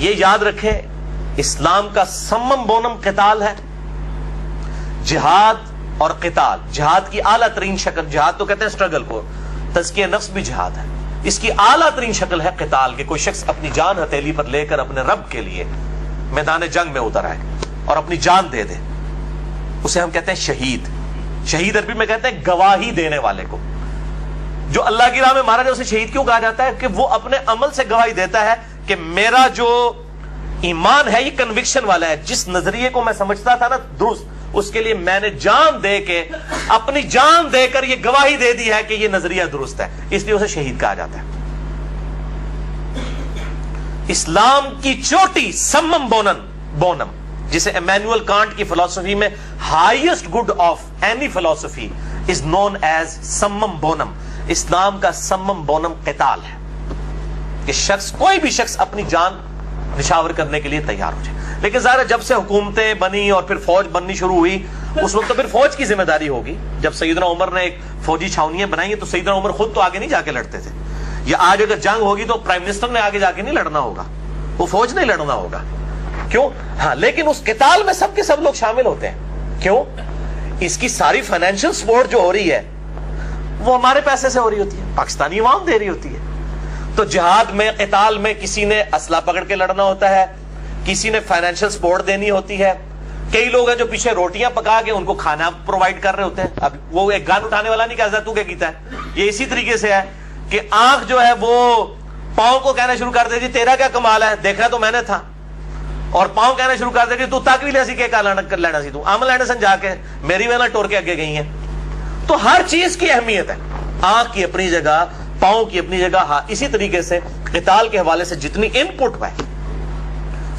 یہ یاد رکھیں اسلام کا سمم بونم قتال ہے، جہاد اور قتال. جہاد کی اعلیٰ ترین شکل، جہاد تو کہتے ہیں اسٹرگل کو، تزکیہ نفس بھی جہاد ہے، اس کی اعلیٰ ترین شکل ہے قتال، کہ کوئی شخص اپنی جان ہتھیلی پر لے کر اپنے رب کے لیے میدان جنگ میں اتر آئے اور اپنی جان دے دے. اسے ہم کہتے ہیں شہید. شہید عربی میں کہتے ہیں گواہی دینے والے کو. جو اللہ کی راہ میں مارا جائے اسے شہید کیوں کہا جاتا ہے؟ کہ وہ اپنے عمل سے گواہی دیتا ہے کہ میرا جو ایمان ہے یہ کنوکشن والا ہے، جس نظریے کو میں سمجھتا تھا نا درست، اس کے لیے میں نے جان دے کے، اپنی جان دے کر یہ گواہی دے دی ہے کہ یہ نظریہ درست ہے، اس لیے اسے شہید کہا جاتا ہے. اسلام کی چوٹی سمم بونم، جسے ایمینوئل کانٹ کی فلسفی میں ہائیسٹ گڈ آف اینی فلسفی از نون ایز سمم بونم. اسلام کا سمم بونم قتال ہے، کہ شخص، کوئی بھی شخص اپنی جان نشاور کرنے کے لیے تیار ہو جائے. لیکن ظاہر جب سے حکومتیں بنی اور پھر فوج بننی شروع ہوئی، اس وقت تو پھر فوج کی ذمہ داری ہوگی. جب سیدنا عمر نے ایک فوجی چھاونیاں بنائی تو سیدنا عمر خود تو آگے نہیں جا کے لڑتے تھے. یا آج اگر جنگ ہوگی تو پرائم منسٹر نے آگے جا کے نہیں لڑنا ہوگا، وہ فوج نے لڑنا ہوگا. کیوں؟ ہاں، لیکن اس قتال میں سب کے سب لوگ شامل ہوتے ہیں. کیوں؟ اس کی ساری فائنینشل سپورٹ جو ہو رہی ہے وہ ہمارے پیسے سے ہو رہی ہوتی ہے، پاکستانی عوام دے رہی ہوتی ہے. تو جہاد میں، قتال میں کسی نے اسلحہ پکڑ کے لڑنا ہوتا ہے، کسی نے فائنینشل سپورٹ دینی ہوتی ہے. کئی لوگ ہیں جو پیچھے روٹیاں پکا کے ان کو کھانا پرووائڈ کر رہے ہوتے ہیں. اب وہ ایک گن اٹھانے والا نہیں کہتا تو کیا کیتا ہے. یہ اسی طریقے سے ہے کہ آنکھ جو ہے وہ پاؤں کو کہنا شروع کر دے جی تیرا کیا کمال ہے، دیکھا تو میں نے تھا، اور پاؤں کہنا شروع کر دے جی تو تک بھی لیسی کے لینا سی، تو عمل لینے سن جا کے میری وینا ٹور کے اگے گئی ہیں. تو ہر چیز کی اہمیت ہے، آنکھ کی اپنی جگہ، پاؤں کی اپنی جگہ. ہاں، اسی طریقے سے قتال کے حوالے سے جتنی ان پٹ ہے،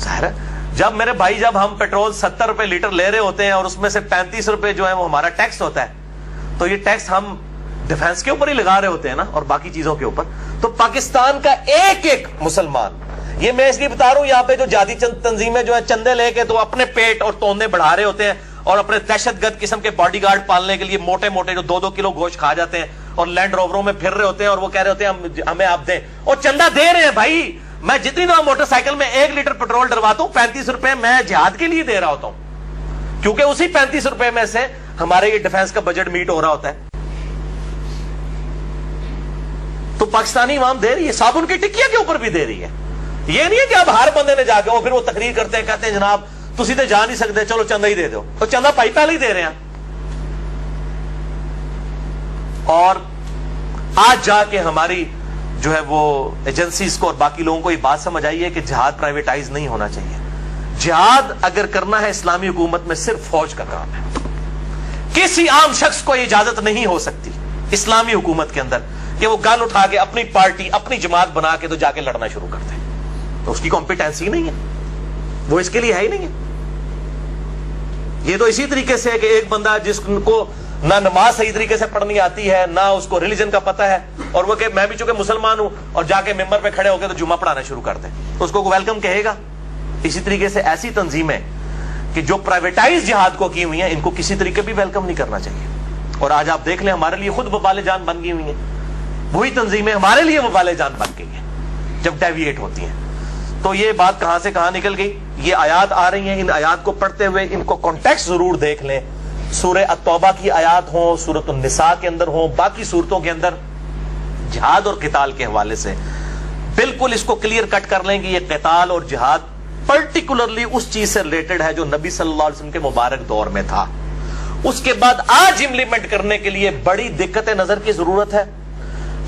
ظاہر ہے جب میرے بھائی، جب ہم پیٹرول 70 روپے لیٹر لے رہے ہوتے ہیں اور اس میں سے 35 روپے جو ہے وہ ہمارا ٹیکس ہوتا ہے، تو یہ ٹیکس ہم ڈیفنس کے اوپر ہی لگا رہے ہوتے ہیں نا، اور باقی چیزوں کے اوپر. تو پاکستان کا ایک ایک مسلمان، یہ میں اس لیے بتا رہا ہوں، یہاں پہ جو جہادی تنظیمیں جو ہے چندے لے کے تو اپنے پیٹ اور توندے بڑھا رہے ہوتے ہیں، اور اپنے دہشت گرد قسم کے باڈی گارڈ پالنے کے لیے موٹے موٹے جو 2-2 کلو گوشت کھا جاتے ہیں اور لینڈ رووروں میں پھر رہے ہوتے ہیں، اور وہ کہہ رہے ہوتے ہیں ہمیں آپ دیں، اور چندہ دے رہے ہیں. بھائی میں جتنی دفعہ موٹر سائیکل میں 1 لیٹر پیٹرول ڈرواتا ہوں، 35 روپے میں جہاد کے لیے دے رہا ہوتا ہوں، کیونکہ اسی 35 روپے میں سے ہمارے یہ ڈیفنس کا بجٹ میٹ ہو رہا ہوتا ہے. تو پاکستانی عوام دے رہی ہے، صابن کی ٹکیا کے اوپر بھی دے رہی ہے. یہ نہیں ہے کہ اب ہر بندے نے جا کے پھر وہ تقریر کرتے ہیں، کہتے ہیں جناب تسی تے جا نہیں سکتے، چلو چندہ ہی دے دو. تو چندہ پائی پہلے ہی دے رہے ہیں. اور آج جا کے ہماری جو ہے وہ ایجنسیز کو اور باقی لوگوں کو یہ بات سمجھ آئی ہے کہ جہاد پرائیویٹائز نہیں ہونا چاہیے. جہاد اگر کرنا ہے اسلامی حکومت میں صرف فوج کا کام ہے. کسی عام شخص کو یہ اجازت نہیں ہو سکتی اسلامی حکومت کے اندر کہ وہ گن اٹھا کے اپنی پارٹی، اپنی جماعت بنا کے تو جا کے لڑنا شروع کر دے. تو اس کی کمپیٹنسی نہیں ہے، وہ اس کے لیے ہے ہی نہیں ہے. یہ تو اسی طریقے سے ہے کہ ایک بندہ جس کو نہ نماز صحیح طریقے سے پڑھنی آتی ہے، نہ اس کو ریلیجن کا پتہ ہے، اور وہ کہ میں بھی چونکہ مسلمان ہوں، اور جا کے ممبر پہ کھڑے ہو کے تو جمعہ پڑھانا شروع کر دیں، تو اس کو ویلکم کہے گا. اسی طریقے سے ایسی تنظیمیں کہ جو پرائیویٹائز جہاد کو کی ہوئی ہیں، ان کو کسی طریقے بھی ویلکم نہیں کرنا چاہیے. اور آج آپ دیکھ لیں ہمارے لیے خود وبال جان بن گئی ہوئی ہیں. وہی تنظیمیں ہمارے لیے وبال جان بن گئی ہیں جب ڈیویٹ ہوتی ہیں. تو یہ بات کہاں سے کہاں نکل گئی. یہ آیات آ رہی ہیں، ان آیات کو پڑھتے ہوئے ان کو کانٹیکسٹ ضرور دیکھ لیں. سورہ التوبہ کی آیات ہوں، سورۃ النساء کے اندر ہوں، باقی صورتوں کے اندر جہاد اور قتال کے حوالے سے بالکل اس کو کلیئر کٹ کر لیں کہ یہ قتال اور جہاد پرٹیکولرلی اس چیز سے ریلیٹڈ ہے جو نبی صلی اللہ علیہ وسلم کے مبارک دور میں تھا. اس کے بعد آج امپلیمنٹ کرنے کے لیے بڑی دقت نظر کی ضرورت ہے.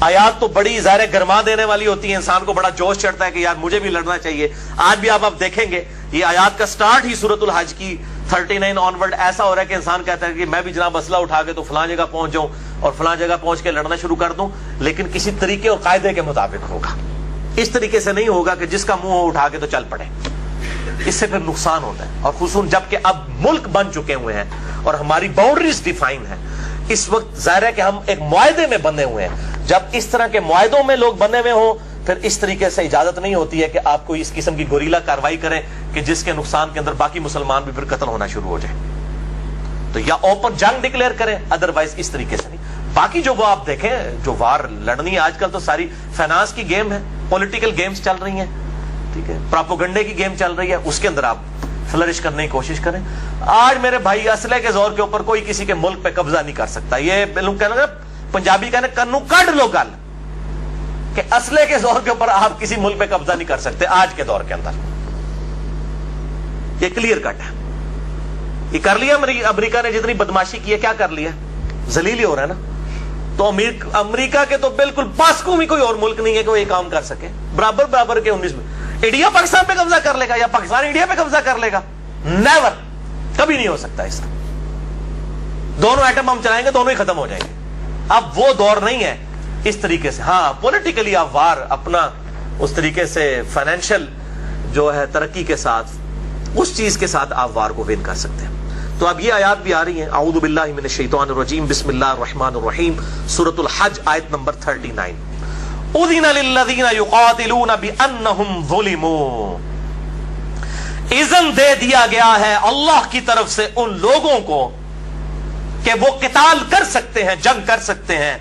آیات تو بڑی ظاہر گرما دینے والی ہوتی ہیں، انسان کو بڑا جوش چڑھتا ہے کہ یار مجھے بھی لڑنا چاہیے. آج بھی آپ دیکھیں گے یہ آیات کا سٹارٹ ہی سورۃ الحج کی 39 آنورڈ ایسا ہو رہا ہے کہ انسان کہتا ہے کہ میں بھی جناب اسلحہ اٹھا کے تو فلاں جگہ پہنچ جاؤں اور فلاں جگہ پہنچ کے لڑنا شروع کر دوں، لیکن کسی طریقے اور قاعدے کے مطابق ہوگا. اس طریقے سے نہیں ہوگا کہ جس کا منہ اٹھا کے تو چل پڑے. اس سے پھر نقصان ہوتا ہے. اور خصوصاً جب کہ اب ملک بن چکے ہوئے ہیں اور ہماری باؤنڈریز ڈیفائن ہیں، اس وقت ظاہر ہے کہ ہم ایک معاہدے میں بندھے ہوئے ہیں. جب اس طرح کے معاہدوں میں لوگ بندھے ہوئے ہوں، پھر اس طریقے سے اجازت نہیں ہوتی ہے کہ آپ کو اس قسم کی گوریلا کاروائی کریں کہ جس کے نقصان کے اندر باقی مسلمان بھی پھر قتل ہونا شروع ہو جائے. تو یا اوپن جنگ ڈکلیئر کریں، ادروائز اس طریقے سے نہیں. باقی جو وہ آپ دیکھیں جو وار لڑنی ہے آج کل تو ساری فائنانس کی گیم ہے، پولیٹیکل گیمز چل رہی ہیں. ٹھیک ہے, پراپوگنڈے کی گیم چل رہی ہے, اس کے اندر آپ فلرش کرنے کی کوشش کریں. آج میرے بھائی اسلحے کے زور کے اوپر کوئی کسی کے ملک پہ قبضہ نہیں کر سکتا. یہ لوگ کہنے لگا, پنجابی کہنے کنو کڈ لو گل, کہ اسلحے کے زور کے اوپر آپ کسی ملک پہ قبضہ نہیں کر سکتے آج کے دور کے اندر. یہ کلیئر کٹ ہے. یہ کر لیا امریکہ نے جتنی بدماشی کی ہے, کیا کر لیا, ذلیل ہی ہو رہا ہے نا. تو امریکہ کے تو بالکل پاس کو بھی کوئی اور ملک نہیں ہے کہ وہ یہ کام کر سکے. برابر برابر کے 19 میں انڈیا پاکستان پہ قبضہ کر لے گا یا پاکستان انڈیا پہ قبضہ کر لے گا؟ نیور, کبھی نہیں ہو سکتا اس طرح. دونوں ایٹم ہم چلائیں گے, دونوں ہی ختم ہو جائیں گے. اب وہ دور نہیں ہے اس طریقے سے. ہاں پولیٹیکلی آپ وار اپنا اس طریقے سے فائنینشل جو ہے ترقی کے ساتھ, اس چیز کے ساتھ آپ وار کو ون کر سکتے ہیں. تو اب یہ آیات بھی آ رہی ہیں. اعوذ باللہ من الشیطان الرجیم, بسم اللہ الرحمن الرحیم, سورۃ الحج آیت نمبر 39. اذن للذین یقاتلون بانہم ظلموا, اذن دے دیا گیا ہے اللہ کی طرف سے ان لوگوں کو کہ وہ قتال کر سکتے ہیں, جنگ کر سکتے ہیں,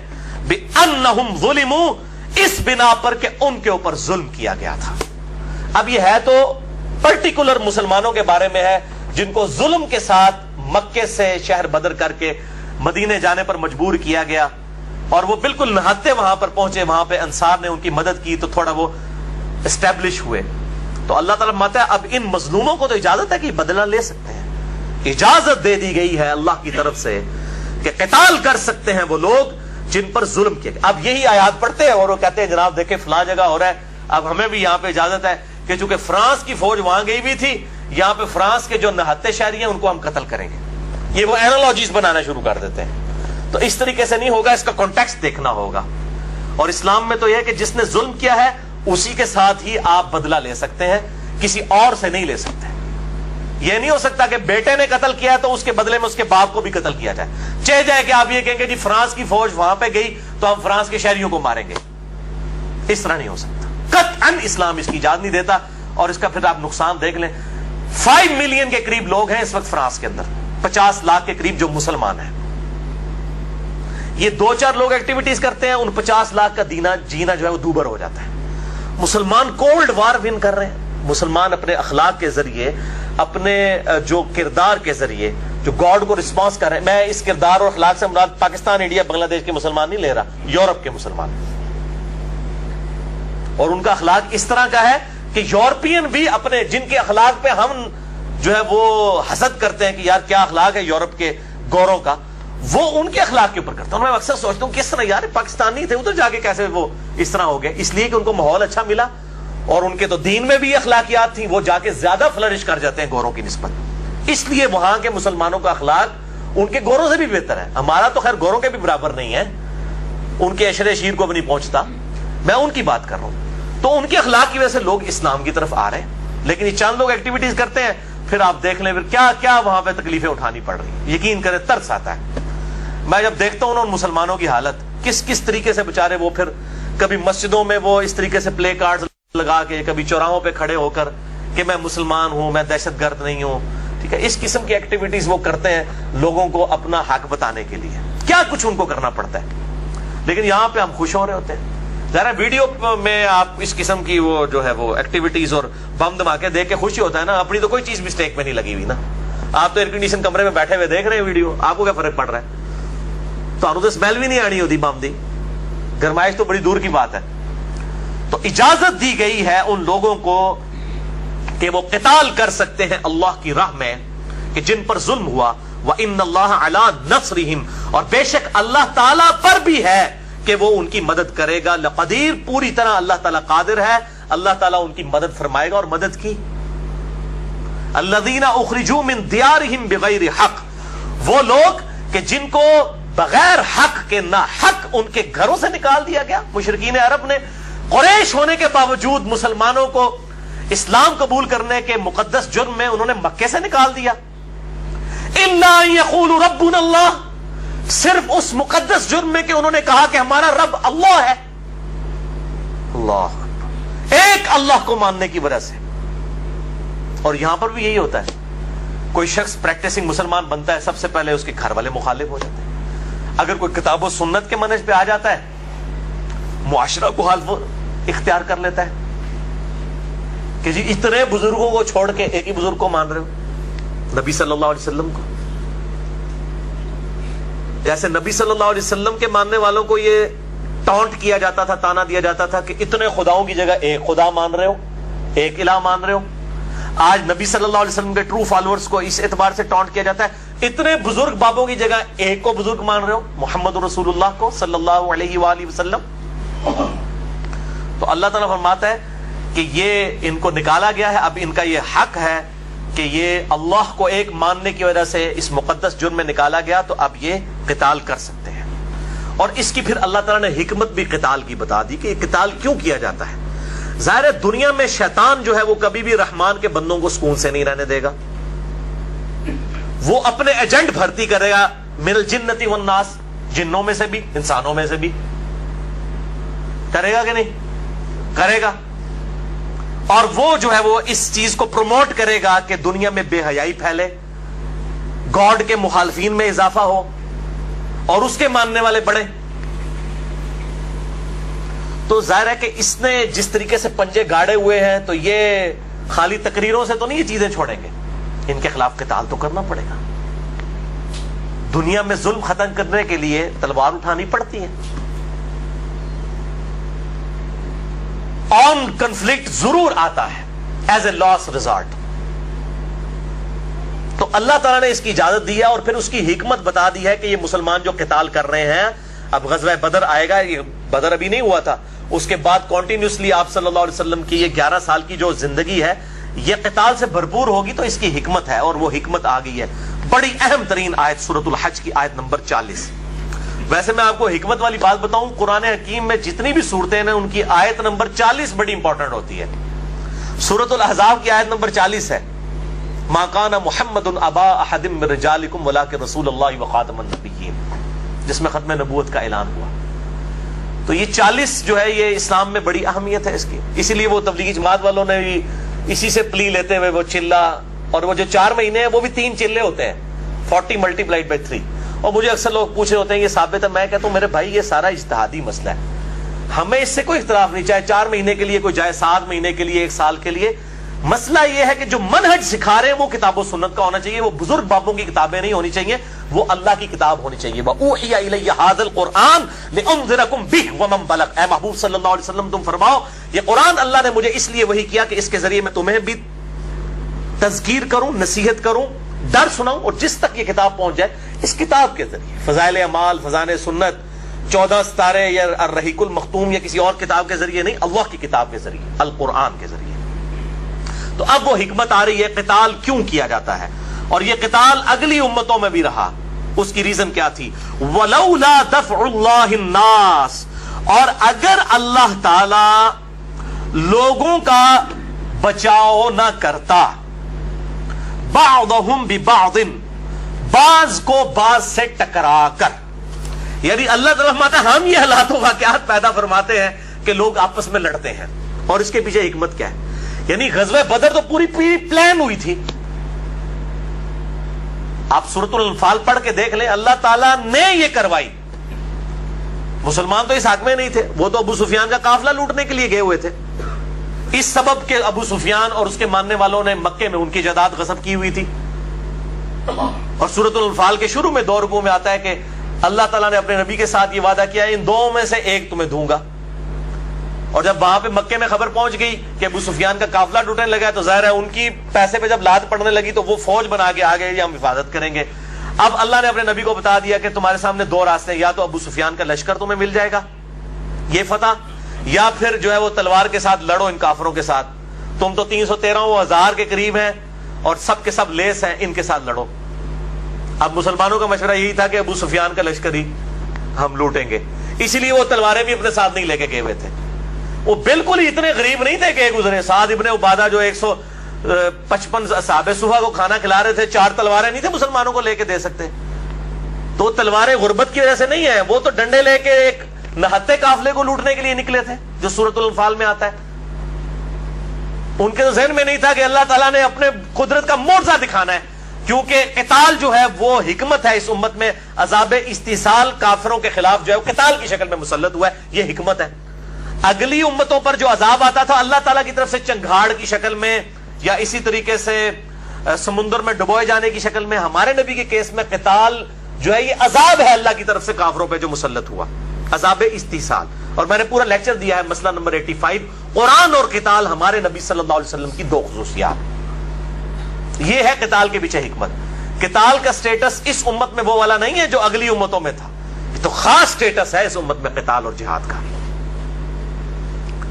بانہم ظلموا, اس بنا پر کہ ان کے اوپر ظلم کیا گیا تھا. اب یہ ہے تو پرٹیکولر مسلمانوں کے بارے میں ہے جن کو ظلم کے ساتھ مکے سے شہر بدر کر کے مدینے جانے پر مجبور کیا گیا, اور وہ بالکل نہاتے وہاں پر پہنچے, وہاں پہ انصار نے ان کی مدد کی تو تھوڑا وہ اسٹیبلش ہوئے. تو اللہ تعالیٰ ماتا ہے اب ان مظلوموں کو تو اجازت ہے کہ بدلہ لے سکتے ہیں, اجازت دے دی گئی ہے اللہ کی طرف سے کہ قتال کر سکتے ہیں وہ لوگ جن پر ظلم کیا گیا. اب یہی آیات پڑھتے ہیں اور وہ کہتے ہیں جناب دیکھیں فلاں جگہ ہو رہا ہے, اب ہمیں بھی یہاں پہ اجازت ہے کہ چونکہ فرانس کی فوج وہاں گئی بھی تھی, یہاں پہ فرانس کے جو نہاتے شہری ہیں ان کو ہم قتل کریں گے. یہ وہ اینالوجیز بنانا شروع کر دیتے ہیں. تو اس طریقے سے نہیں ہوگا, اس کا کانٹیکسٹ دیکھنا ہوگا. اور اسلام میں تو یہ ہے کہ جس نے ظلم کیا ہے اسی کے ساتھ ہی آپ بدلہ لے سکتے ہیں, کسی اور سے نہیں لے سکتے. یہ نہیں ہو سکتا کہ بیٹے نے قتل کیا تو اس کے بدلے میں اس کے باپ کو بھی قتل کیا جائے. چہ جائے کہ آپ یہ کہیں گے جی فرانس کی فوج وہاں پہ گئی تو ہم فرانس کے شہریوں کو ماریں گے. اس طرح نہیں ہو سکتا. قطعاً اسلام اس کی اجازت نہیں دیتا. اور اس کا پھر آپ نقصان دیکھ لیں, 5 ملین کے قریب لوگ ہیں اس وقت فرانس کے اندر, 50 لاکھ کے قریب جو مسلمان ہیں. یہ 2-4 لوگ ایکٹیویٹیز کرتے ہیں, ان 50 لاکھ کا جینا جو ہے وہ دوبر ہو جاتا ہے. مسلمان کولڈ وار ون کر رہے ہیں. مسلمان اپنے اخلاق کے ذریعے, اپنے جو کردار کے ذریعے جو گاڈ کو رسپانس کر رہے ہیں. میں اس کردار اور اخلاق سے مراد پاکستان, انڈیا, بنگلہ دیش کے مسلمان نہیں لے رہا, یورپ کے مسلمان. اور ان کا اخلاق اس طرح کا ہے کہ یورپین بھی اپنے, جن کے اخلاق پہ ہم جو ہے وہ حسد کرتے ہیں کہ یار کیا اخلاق ہے یورپ کے گوروں کا, وہ ان کے اخلاق کے اوپر کرتا ہوں. میں اکثر سوچتا ہوں کس طرح یار پاکستانی تھے ادھر جا کے کیسے وہ اس طرح ہو گئے. اس لیے کہ ان کو ماحول اچھا ملا اور ان کے تو دین میں بھی اخلاقیات تھیں, وہ جا کے زیادہ فلرش کر جاتے ہیں گوروں کی نسبت. اس لیے وہاں کے مسلمانوں کا اخلاق ان کے گوروں سے بھی بہتر ہے. ہمارا تو خیر گوروں کے بھی برابر نہیں ہے, ان کے عشر شیر کو بھی نہیں پہنچتا. میں ان کی بات کر رہا ہوں. تو ان کے اخلاق کی وجہ سے لوگ اسلام کی طرف آ رہے ہیں. لیکن یہ چند لوگ ایکٹیویٹیز کرتے ہیں, پھر آپ دیکھ لیں پھر کیا کیا وہاں پہ تکلیفیں اٹھانی پڑ رہی ہیں. یقین کریں ترس آتا ہے. میں جب دیکھتا ہوں نا ان مسلمانوں کی حالت, کس طریقے سے بےچارے وہ پھر کبھی مسجدوں میں وہ اس طریقے سے پلے کارڈز لگا کے, کبھی چوراہوں پہ کھڑے ہو کر کہ میں مسلمان ہوں, میں دہشت گرد نہیں ہوں. ٹھیک ہے, اس قسم کی ایکٹیویٹیز وہ کرتے ہیں لوگوں کو اپنا حق بتانے کے لیے. کیا کچھ ان کو کرنا پڑتا ہے, لیکن یہاں پہ ہم خوش ہو رہے ہوتے ہیں. ذرا ویڈیو میں آپ اس قسم کی وہ جو ہے وہ ایکٹیویٹیز اور بم دھماکے دیکھ کے خوشی ہوتا ہے نا. اپنی تو کوئی چیز مسٹیک میں نہیں لگی ہوئی نا. آپ تو ایئر کنڈیشن کمرے میں بیٹھے ہوئے دیکھ رہے ہیں ویڈیو, آپ کو کیا فرق پڑ رہا ہے؟ تو اسمیل بھی نہیں آنی ہوتی بم دی, گرمائش تو بڑی دور کی بات ہے. تو اجازت دی گئی ہے ان لوگوں کو کہ وہ قتال کر سکتے ہیں اللہ کی راہ میں کہ جن پر ظلم ہوا. وَإِنَّ اللَّهَ عَلَىٰ نَصْرِهِمْ, اور بے شک اللہ تعالیٰ پر بھی ہے کہ وہ ان کی مدد کرے گا. لقدیر, پوری طرح اللہ تعالیٰ قادر ہے, اللہ تعالیٰ ان کی مدد فرمائے گا. اور مدد کی الذین اخرجوا من دیارہم بغیر حق, وہ لوگ کہ جن کو بغیر حق کے, نہ حق ان کے گھروں سے نکال دیا گیا. مشرکین عرب نے قریش ہونے کے باوجود مسلمانوں کو اسلام قبول کرنے کے مقدس جرم میں انہوں نے مکے سے نکال دیا. الا ان یقولوا ربنا اللہ, صرف اس مقدس جرم میں کہ انہوں نے کہا کہ ہمارا رب اللہ ہے. اللہ, ایک اللہ کو ماننے کی وجہ سے. اور یہاں پر بھی یہی ہوتا ہے, کوئی شخص پریکٹسنگ مسلمان بنتا ہے, سب سے پہلے اس کے گھر والے مخالف ہو جاتے ہیں. اگر کوئی کتاب و سنت کے منہج پہ آ جاتا ہے, معاشرہ کو حالف اختیار کر لیتا ہے. کہ جی اتنے بزرگوں کو چھوڑ کے ایک ہی بزرگ کو مان رہے ہو، نبی صلی اللہ علیہ وسلم کو. جیسے نبی صلی اللہ علیہ وسلم کے ماننے والوں کو یہ ٹانٹ کیا جاتا تھا، تانا دیا جاتا تھا کہ اتنے خداؤں کی جگہ ایک خدا مان رہے ہو، ایک الہ مان رہے ہو. آج نبی صلی اللہ علیہ وسلم کے ٹرو فالوورز کو اس اعتبار سے ٹانٹ کیا جاتا ہے، اتنے بزرگ بابوں کی جگہ ایک کو بزرگ مان رہے ہو، محمد رسول اللہ کو صلی اللہ علیہ وآلہ وسلم. تو اللہ تعالیٰ فرماتا ہے کہ یہ ان کو نکالا گیا ہے، اب ان کا یہ حق ہے کہ یہ اللہ کو ایک ماننے کی وجہ سے اس مقدس جرم میں نکالا گیا، تو اب یہ قتال کر سکتے ہیں. اور اس کی پھر اللہ تعالیٰ نے حکمت بھی قتال کی بتا دی کہ یہ قتال کیوں کیا جاتا ہے. ظاہر ہے دنیا میں شیطان جو ہے وہ کبھی بھی رحمان کے بندوں کو سکون سے نہیں رہنے دے گا، وہ اپنے ایجنٹ بھرتی کرے گا من الجنتی والناس، جنوں میں سے بھی انسانوں میں سے بھی. کرے گا کہ نہیں کرے گا. اور وہ جو ہے وہ اس چیز کو پروموٹ کرے گا کہ دنیا میں بے حیائی پھیلے، گاڈ کے مخالفین میں اضافہ ہو اور اس کے ماننے والے بڑھے. تو ظاہر ہے کہ اس نے جس طریقے سے پنجے گاڑے ہوئے ہیں تو یہ خالی تقریروں سے تو نہیں یہ چیزیں چھوڑیں گے، ان کے خلاف قتال تو کرنا پڑے گا. دنیا میں ظلم ختم کرنے کے لیے تلوار اٹھانی پڑتی ہے. آن کنفلکٹ ضرور آتا ہے ایز اے لاس ریزارٹ. تو اللہ تعالیٰ نے اس کی اجازت دی ہے اور پھر اس کی حکمت بتا دی ہے کہ یہ مسلمان جو قتال کر رہے ہیں، اب غزوہ بدر آئے گا، یہ بدر ابھی نہیں ہوا تھا، اس کے بعد کنٹینیوسلی آپ صلی اللہ علیہ وسلم کی یہ 11 سال کی جو زندگی ہے یہ قتال سے بھرپور ہوگی. تو اس کی حکمت ہے اور وہ حکمت آ گئی ہے. بڑی اہم ترین آیت سورۃ الحج کی آیت نمبر 40. ویسے میں آپ کو حکمت والی بات بتاؤں، قرآن حکیم میں جتنی بھی صورتیں ہیں ان کی آیت نمبر 40 بڑی امپورٹنٹ ہوتی ہے. سورۃ الاحزاب کی آیت نمبر 40 ہے، ما کان محمد ابا احد من رجالکم ولکن رسول اللہ وخاتم النبیین، جس میں ختم نبوت کا اعلان ہوا. تو یہ 40 جو ہے یہ اسلام میں بڑی اہمیت ہے اس کی. اسی لیے وہ تبلیغی جماعت والوں نے بھی اسی سے پلی لیتے ہوئے وہ چلہ، اور وہ جو 4 مہینے ہیں وہ بھی 3 چلے ہوتے ہیں، 40 ملٹیپلائڈ بائی 3. اور مجھے اکثر لوگ پوچھ رہے ہوتے ہیں یہ ثابت ہے، میں کہتا ہوں میرے بھائی یہ سارا اجتہادی مسئلہ ہے، ہمیں اس سے کوئی اختلاف نہیں، چاہے 4 مہینے کے لیے کوئی جائے 7 مہینے کے لیے 1 سال کے لیے. مسئلہ یہ ہے کہ جو منہج سکھا رہے ہیں وہ کتاب و سنت کا ہونا چاہیے، وہ بزرگ بابوں کی کتابیں نہیں ہونی چاہیے، وہ اللہ کی کتاب ہونی چاہیے. وَأُوحِيَ إِلَيَّ هَذَا الْقُرْآنُ لِأُنذِرَكُم بِهِ وَمَن بَلَغَ. اے محبوب صلی اللہ علیہ وسلم تم فرماؤ یہ قرآن اللہ نے مجھے اس لیے وحی کیا کہ اس کے ذریعے میں تمہیں بھی تذکیر کروں، نصیحت کروں، ڈر سناؤں، اور جس تک یہ کتاب پہنچ جائے اس کتاب کے ذریعے. فضائل اعمال، فضائل سنت، 14 ستارے یا الرحیق المختوم یا کسی اور کتاب کے ذریعے نہیں، اللہ کی کتاب کے ذریعے، القرآن کے ذریعے. تو اب وہ حکمت آ رہی ہے قتال کیوں کیا جاتا ہے، اور یہ قتال اگلی امتوں میں بھی رہا. اس کی ریزن کیا تھی؟ وَلَوْلَا دَفْعُ اللَّهِ النَّاسِ، اور اگر اللہ تعالی لوگوں کا بچاؤ نہ کرتا، بَعْضَهُمْ بِبَعْضٍ، بعض کو بعض سے ٹکرا کر، یعنی اللہ تعالیٰ فرماتا ہے ہم یہ حالات و واقعات پیدا فرماتے ہیں کہ لوگ آپس میں لڑتے ہیں. اور اس کے پیچھے حکمت کیا ہے؟ یعنی غزوہ بدر تو پوری پلان ہوئی تھی. آپ سورۃ الانفال پڑھ کے دیکھ لیں، اللہ تعالیٰ نے یہ کروائی. مسلمان تو اس حق میں نہیں تھے، وہ تو ابو سفیان کا قافلہ لوٹنے کے لیے گئے ہوئے تھے. اس سبب کہ ابو سفیان اور اس کے ماننے والوں نے مکے میں ان کی جائیداد غصب کی ہوئی تھی. اور سورۃ الانفال کے شروع میں 2 رکوع میں آتا ہے کہ اللہ تعالیٰ نے اپنے نبی کے ساتھ یہ وعدہ کیا ان 2 میں سے ایک تمہیں دوں گا. اور جب وہاں پہ مکے میں خبر پہنچ گئی کہ ابو سفیان کا قافلہ ٹوٹنے لگا تو ظاہر ہے ان کی پیسے پہ جب لات پڑنے لگی تو وہ فوج بنا کے آ گئے ہم حفاظت کریں گے. اب اللہ نے اپنے نبی کو بتا دیا کہ تمہارے سامنے 2 راستے ہیں، یا تو ابو سفیان کا لشکر تمہیں مل جائے گا یہ فتح، یا پھر جو ہے وہ تلوار کے ساتھ لڑو ان کافروں کے ساتھ. تم تو 313,000 کے قریب ہیں اور سب کے سب لیس ہیں، ان کے ساتھ لڑو. اب مسلمانوں کا مشورہ یہی تھا کہ ابو سفیان کا لشکر ہی ہم لوٹیں گے، اسی لیے وہ تلواریں بھی اپنے ساتھ نہیں لے کے گئے ہوئے تھے. وہ بالکل ہی اتنے غریب نہیں تھے کہ گزرے. سعد ابن عبادہ جو 155 صحابہ صفحہ کو کھانا کھلا رہے تھے، 4 تلواریں نہیں تھے مسلمانوں کو لے کے دے سکتے. تو تلواریں غربت کی وجہ سے نہیں ہیں، وہ تو ڈنڈے لے کے ایک نہتے قافلے کو لوٹنے کے لیے نکلے تھے جو سورۃ الانفال میں آتا ہے. ان کے ذہن میں نہیں تھا کہ اللہ تعالیٰ نے اپنے قدرت کا معجزہ دکھانا ہے، کیونکہ قتال جو ہے وہ حکمت ہے. اس امت میں عذاب استحصال کافروں کے خلاف جو ہے وہ قتال کی شکل میں مسلط ہوا ہے، یہ حکمت ہے. اگلی امتوں پر جو عذاب آتا تھا اللہ تعالیٰ کی طرف سے چنگھاڑ کی شکل میں یا اسی طریقے سے سمندر میں ڈبوئے جانے کی شکل میں، ہمارے نبی کے کیس میں قتال جو ہے یہ عذاب ہے اللہ کی طرف سے کافروں پہ جو مسلط ہوا، عذاب استیصال. اور میں نے پورا لیکچر دیا ہے مسئلہ نمبر 85، قرآن اور قتال ہمارے نبی صلی اللہ علیہ وسلم کی دو خصوصیات. یہ ہے قتال کے پیچھے حکمت. قتال کا سٹیٹس اس امت میں وہ والا نہیں ہے جو اگلی امتوں میں تھا، یہ تو خاص سٹیٹس ہے اس امت میں قتال اور جہاد کا.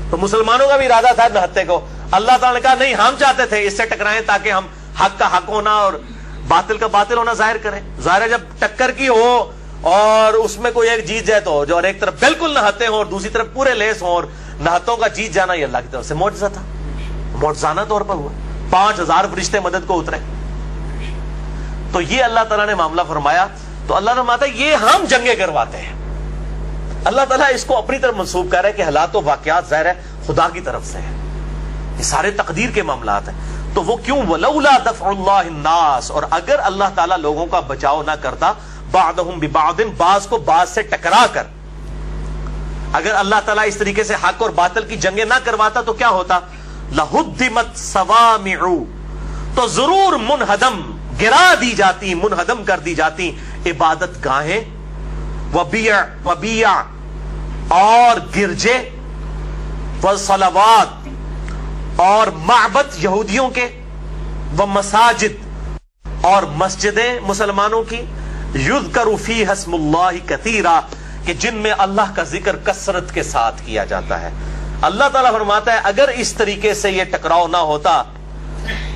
تو مسلمانوں کا بھی ارادہ تھا نہتے کو، اللہ تعالیٰ نے کہا نہیں، ہم چاہتے تھے اس سے ٹکرائیں تاکہ ہم حق کا حق ہونا اور باطل کا باطل ہونا ظاہر کریں. ظاہر ہے جب ٹکر کی ہو اور اس میں کوئی ایک جیت جائے تو جو اور ایک طرف بالکل نہتے ہوں اور دوسری طرف پورے لیس ہوں، اور نہتوں کا جیت جانا یہ اللہ کی طرف سے معجزہ تھا، معجزانہ طور پر ہوا. 5000 فرشتے مدد کو اترے. تو یہ اللہ تعالیٰ نے معاملہ فرمایا. تو اللہ نے فرماتا ہے یہ ہم جنگیں کرواتے ہیں. اللہ تعالیٰ اس کو اپنی طرف منسوب کر رہا ہے کہ حالات و واقعات ظاہر ہے خدا کی طرف سے ہیں، یہ سارے تقدیر کے معاملات ہیں. تو وہ کیوں؟ وَلَوْلَا دَفْعُ اللَّهِ النَّاسِ، اور اگر اللہ تعالیٰ لوگوں کا بچاؤ نہ کرتا، بَعْضَهُمْ بِبَعْضٍ، بعض کو بعض سے ٹکرا کر، اگر اللہ تعالیٰ اس طریقے سے حق اور باطل کی جنگیں نہ کرواتا تو کیا ہوتا؟ لَهُدِّمَتْ صَوَامِعُ، تو ضرور منہدم، گرا دی جاتی، منہدم کر دی جاتی عبادت گاہیں، وبیع اور گرجے، والصلوات اور معبد یہودیوں کے، ومساجد اور مسجدیں مسلمانوں کی، یذکر فیہا اسم اللہ کثیرا، کہ جن میں اللہ کا ذکر کثرت کے ساتھ کیا جاتا ہے. اللہ تعالیٰ فرماتا ہے اگر اس طریقے سے یہ ٹکراؤ نہ ہوتا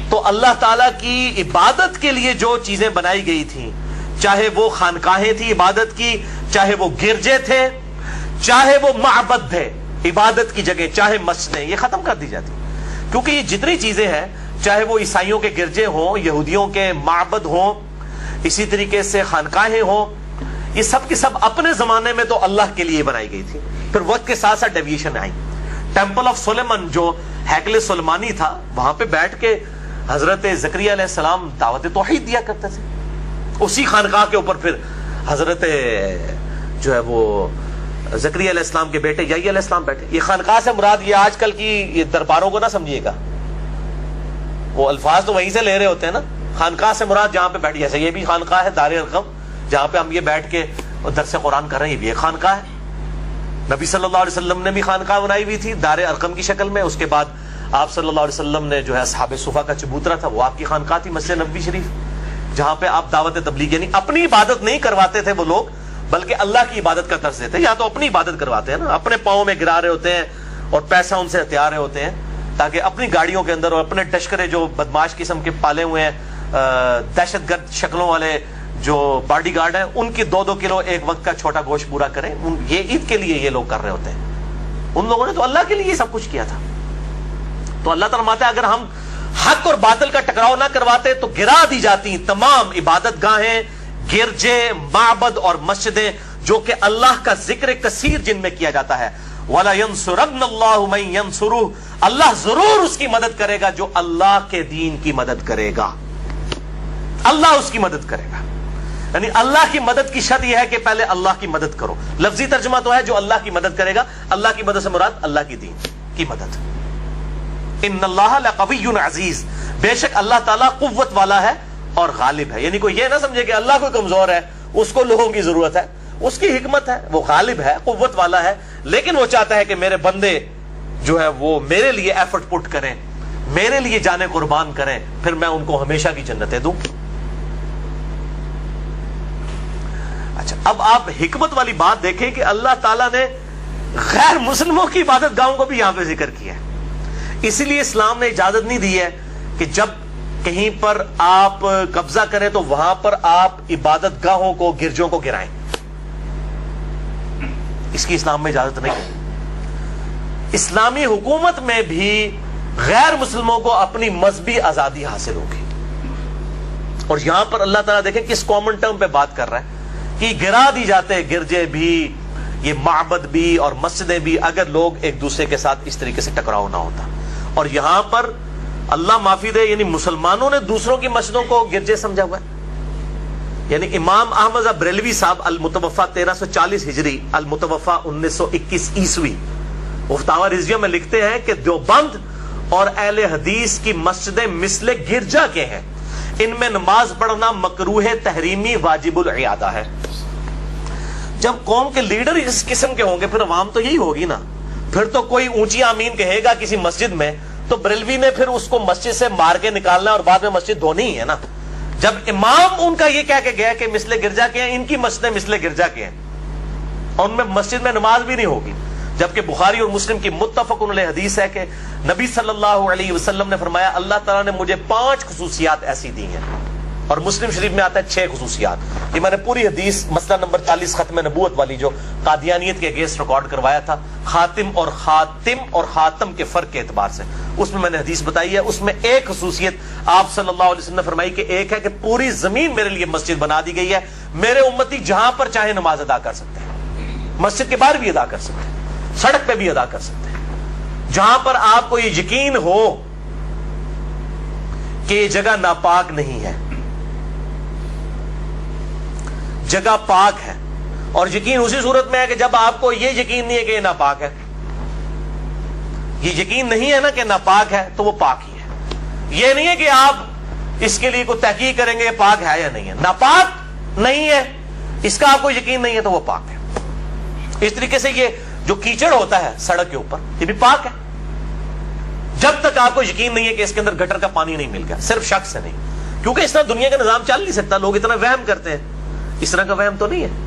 تو اللہ تعالیٰ کی عبادت کے لیے جو چیزیں بنائی گئی تھیں، چاہے وہ خانقاہیں تھی عبادت کی، چاہے وہ گرجے تھے، چاہے وہ معبد تھے عبادت کی جگہ، چاہے مسجدیں، یہ ختم کر دی جاتی. کیونکہ یہ جتنی چیزیں ہیں، چاہے وہ عیسائیوں کے گرجے ہوں، یہودیوں کے معبد ہوں، اسی طریقے سے خانقاہیں ہوں، یہ سب کے سب اپنے زمانے میں تو اللہ کے لیے بنائی گئی تھی. پھر وقت کے ساتھ ساتھ ڈیویشن آئی. ٹیمپل آف سلیمان جو ہیکل سلیمانی تھا، وہاں پہ بیٹھ کے حضرت زکریا علیہ السلام دعوت توحید دیا کرتے تھے. اسی خانقاہ کے اوپر پھر حضرت جو ہے وہ زکریا علیہ السلام کے بیٹے یحییٰ علیہ السلام بیٹھے. یہ خانقاہ سے مراد یہ آج کل کی یہ درباروں کو نہ سمجھیے گا، وہ الفاظ تو وہیں سے لے رہے ہوتے ہیں نا. خانقاہ سے مراد جہاں پہ بیٹھ، جیسے یہ بھی خانقاہ ہے دار ارقم جہاں پہ ہم یہ بیٹھ کے درس قرآن کر رہے ہیں، یہ بھی ایک خانقاہ ہے. نبی صلی اللہ علیہ وسلم نے بھی خانقاہ بنائی ہوئی تھی دار ارقم کی شکل میں. اس کے بعد آپ صلی اللہ علیہ وسلم نے جو ہے اصحاب صفا کا چبوترا تھا، وہ آپ کی خانقاہ تھی، مسجد نبوی شریف، جہاں پہ آپ دعوت تبلیغ، یعنی اپنی عبادت نہیں کرواتے تھے وہ لوگ، بلکہ اللہ کی عبادت کا درس دیتے. یا تو اپنی عبادت کرواتے ہیں نا، اپنے پاؤں میں گرا رہے ہوتے ہیں اور پیسہ ان سے ہتھیار رہے ہوتے ہیں تاکہ اپنی گاڑیوں کے اندر، اور اپنے ٹشکرے جو بدماش قسم کے پالے ہوئے ہیں دہشت گرد شکلوں والے جو باڈی گارڈ ہیں، ان کی 2-2 کلو ایک وقت کا چھوٹا گوشت پورا کریں. یہ عید کے لیے یہ لوگ کر رہے ہوتے ہیں. ان لوگوں نے تو اللہ کے لیے سب کچھ کیا تھا. تو اللہ تعالیٰ فرماتا ہے اگر ہم حق اور باطل کا ٹکراؤ نہ کرواتے تو گرا دی جاتی تمام عبادت گاہیں، گرجے، معبد اور مسجدیں جو کہ اللہ کا ذکر کثیر جن میں کیا جاتا ہے. وَلَيَنْصُرَنَّ اللَّهُ مَن يَنْصُرُهُ، اللہ ضرور اس کی مدد کرے گا جو اللہ کے دین کی مدد کرے گا. اللہ اس کی مدد کرے گا. یعنی اللہ کی مدد کی شرط یہ ہے کہ پہلے اللہ کی مدد کرو. لفظی ترجمہ تو ہے جو اللہ کی مدد کرے گا. اللہ کی مدد سے مراد اللہ کی دین کی مدد. ان اللہ لقوی عزیز، بے شک اللہ تعالیٰ قوت والا ہے اور غالب ہے. یعنی کوئی یہ نہ سمجھے کہ اللہ کوئی کمزور ہے، اس کو لوگوں کی ضرورت ہے. اس کی حکمت ہے، وہ غالب ہے، قوت والا ہے، لیکن وہ چاہتا ہے کہ میرے بندے جو ہے وہ میرے لیے ایفرٹ پٹ کریں، میرے لیے جانیں قربان کریں، پھر میں ان کو ہمیشہ کی جنتیں دوں. اچھا، اب آپ حکمت والی بات دیکھیں کہ اللہ تعالیٰ نے غیر مسلموں کی عبادت گاہوں کو بھی یہاں پہ ذکر کیا ہے. اسی لیے اسلام نے اجازت نہیں دی ہے کہ جب کہیں پر آپ قبضہ کریں تو وہاں پر آپ عبادت گاہوں کو، گرجوں کو گرائیں. اس کی اسلام میں اجازت نہیں ہے. اسلامی حکومت میں بھی غیر مسلموں کو اپنی مذہبی آزادی حاصل ہوگی. اور یہاں پر اللہ تعالیٰ دیکھیں کس کامن ٹرم پہ بات کر رہا ہے کہ گرا دی جاتے گرجے بھی، یہ معبد بھی اور مسجدیں بھی، اگر لوگ ایک دوسرے کے ساتھ اس طریقے سے ٹکراؤ نہ ہوتا. اور یہاں پر اللہ معافی دے، یعنی مسلمانوں نے دوسروں کی مسجدوں کو گرجے سمجھا ہوا ہے. یعنی امام احمد بریلوی صاحب المتوفا 1340 ہجری، المتوفا 1921 عیسوی، وہ فتاوی رضویہ میں لکھتے ہیں کہ دیوبند اور اہل حدیث کی مسجدیں مثل گرجا کے ہیں، ان میں نماز پڑھنا مکروہ تحریمی واجب العیادہ ہے۔ جب قوم کے لیڈر اس قسم کے ہوں گے پھر عوام تو یہی ہوگی نا، پھر تو کوئی اونچی آمین کہے گا کسی مسجد میں تو بریلوی نے پھر اس کو مسجد سے مار کے نکالنا اور بعد میں مسجد دھونی ہی ہے نا۔ جب امام ان کا یہ کہہ کے گیا کہ مثل گرجا کے ہیں، ان کی مسجدیں مثل گرجا کے ہیں اور ان میں مسجد میں نماز بھی نہیں ہوگی، جبکہ بخاری اور مسلم کی متفق علیہ حدیث ہے کہ نبی صلی اللہ علیہ وسلم نے فرمایا اللہ تعالیٰ نے مجھے 5 خصوصیات ایسی دی ہیں، اور مسلم شریف میں آتا ہے 6 خصوصیات۔ یہ میں نے پوری حدیث مسئلہ نمبر 40 ختم نبوت والی جو قادیانیت کے اگینسٹ ریکارڈ کروایا تھا، خاتم اور خاتم کے فرق کے اعتبار سے، اس میں نے حدیث بتائی ہے۔ اس میں ایک خصوصیت آپ صلی اللہ علیہ وسلم نے فرمائی کہ ایک ہے کہ پوری زمین میرے لیے مسجد بنا دی گئی ہے، میرے امتی جہاں پر چاہے نماز ادا کر سکتے ہیں، مسجد کے باہر بھی ادا کر سکتے ہیں، سڑک پہ بھی ادا کر سکتے ہیں، جہاں پر آپ کو یہ یقین ہو کہ یہ جگہ ناپاک نہیں ہے، جگہ پاک ہے۔ اور یقین اسی صورت میں ہے کہ جب آپ کو یہ یقین نہیں ہے کہ یہ ناپاک ہے، یہ یقین نہیں ہے نا کہ ناپاک ہے تو وہ پاک ہی ہے۔ یہ نہیں ہے کہ آپ اس کے لیے کوئی تحقیق کریں گے یہ پاک ہے یا نہیں ہے، ناپاک نہیں ہے، اس کا آپ کو یقین نہیں ہے تو وہ پاک ہے۔ اس طریقے سے یہ جو کیچڑ ہوتا ہے سڑک کے اوپر یہ بھی پاک ہے، جب تک آپ کو یقین نہیں ہے کہ اس کے اندر گٹر کا پانی نہیں مل گیا، صرف شک سے نہیں، کیونکہ اس طرح دنیا کا نظام چل نہیں سکتا، لوگ اتنا وہم کرتے ہیں، اس طرح کا وہم تو نہیں ہے۔